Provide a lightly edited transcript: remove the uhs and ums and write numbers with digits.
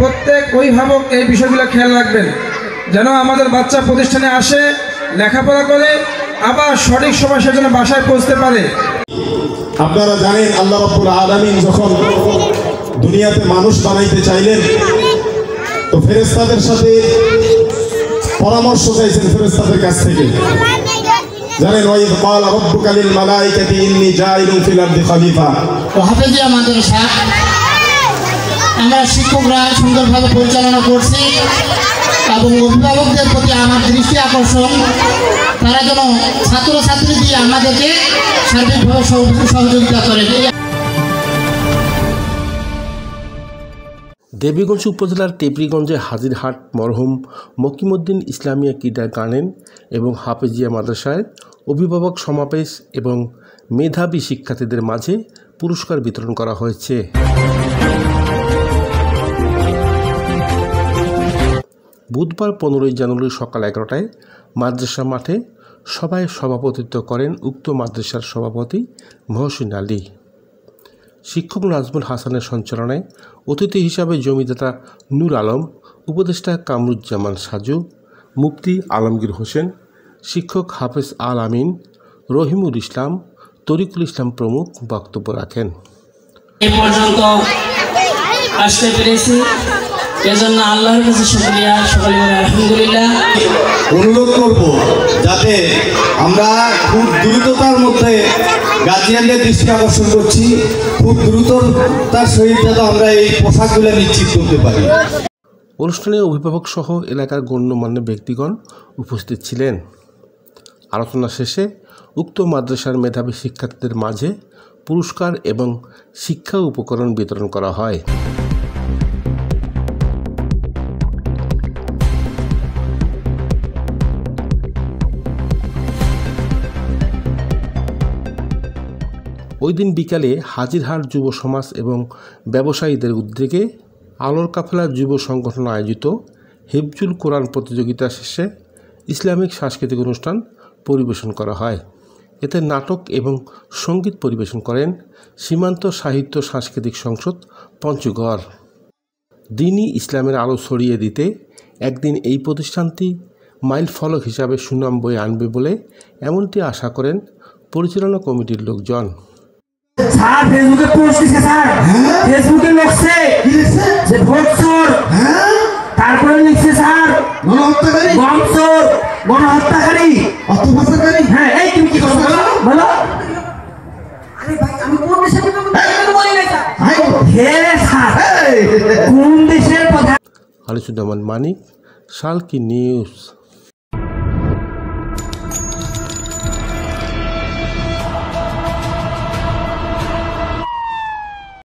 প্রত্যেক অভিভাবক এই বিষয়গুলো খেয়াল রাখবেন, যেন আমাদের বাচ্চা প্রতিষ্ঠানে আসে, লেখাপড়া করে, আবার সঠিক সময় সে যেন বাসায় পৌঁছতে পারে। আপনারা জানেন আল্লাহ রাব্বুল আলামিন যখন দুনিয়াতে মানুষ বানাইতে চাইলেন তো ফেরেশতাদের সাথে পরামর্শ চাইছেন ফেরেশতাদের কাছ থেকে। জানেন ওয়াইদ ক্বালা রাব্বুকা লিল মালাইকাতি ইন্নী জাইলুন ফিল আরদি খলিফা। তো হাফেজিয়া মাদ্রাসা আমরা শিক্ষকরা সুন্দরভাবে পরিচালনা করছি এবং অভিভাবকদের প্রতি আমার দৃষ্টি আকর্ষণ, তারা যেন ছাত্রছাত্রী দিয়ে আমাদেরকে সার্বিকভাবে সহযোগিতা করে। দেবীগঞ্জ উপজেলার টেপরিগঞ্জে হাজিরহাট মরহুম মকিমউদ্দিন ইসলামিয়া কিন্ডারগার্টেন এবং হাফেজিয়া মাদ্রাসায় অভিভাবক সমাবেশ এবং মেধাবী শিক্ষার্থীদের মাঝে পুরস্কার বিতরণ করা হয়েছে। বুধবার 15 জানুয়ারি সকাল 11টায় মাদ্রাসা মাঠে সভায় সভাপতিত্ব করেন উক্ত মাদ্রাসার সভাপতি মহসিন আলী। শিক্ষক নাজমুল হাসানের সঞ্চালনায় অতিথি হিসাবে জমিদাতা নূর আলম, উপদেষ্টা কামরুজ্জামান সাজু, মুফতি আলমগীর হোসেন, শিক্ষক হাফেজ আল আমিন, রহিমুল ইসলাম, তরিকুল ইসলাম প্রমুখ বক্তব্য রাখেন। এই পর্যন্ত আসতে পেরেছি, এজন্য আল্লাহর কাছে শুকরিয়া, সকলে বলে আলহামদুলিল্লাহ। অনুরোধ করব যাতে আমরা খুব দ্রুততার মধ্যে গার্জিয়ানদের দৃষ্টি আকর্ষণ করছি, খুব দ্রুততার সহিত যাতে আমরা এই পোশাকগুলো নিশ্চিত করতে পারি। অনুষ্ঠানে অভিভাবক সহ এলাকার গণ্যমান্য ব্যক্তিগণ উপস্থিত ছিলেন। আলোচনা শেষে উক্ত মাদ্রাসার মেধাবী শিক্ষার্থীদের মাঝে পুরস্কার এবং শিক্ষা উপকরণ বিতরণ করা হয়। ওই দিন বিকালে হাজিরহাট যুব সমাজ এবং ব্যবসায়ীদের উদ্যোগে আলোর কাফেলা যুব সংগঠন আয়োজিত হিফজুল কোরআন প্রতিযোগিতা শেষে ইসলামিক সাংস্কৃতিক অনুষ্ঠান পরিবেশন করা হয়। এতে নাটক এবং সঙ্গীত পরিবেশন করেন সীমান্ত সাহিত্য সাংস্কৃতিক সংসদ পঞ্চগড়। দ্বীনি ইসলামের আলো ছড়িয়ে দিতে একদিন এই প্রতিষ্ঠানটি মাইল ফলক হিসাবে সুনাম বয়ে আনবে বলে এমনটি আশা করেন পরিচালনা কমিটির লোকজন। স্যার ফেসবুকে পোস্ট দিছে, স্যার ফেসবুকে লিখছে যে ভোটচোর, তারপরে লিখছে স্যার গণহত্যাকারী, গমচোর, গণহত্যাকারী, অর্থপাচারকারী। হ্যাঁ, এই তুমি কি কথা বলো বলো? আরে ভাই আমি কোন দেশের কথা বলি না স্যার। হে স্যার কোন দেশের কথা? আলিসুজ্জামান মানিক, শালকি নিউজ।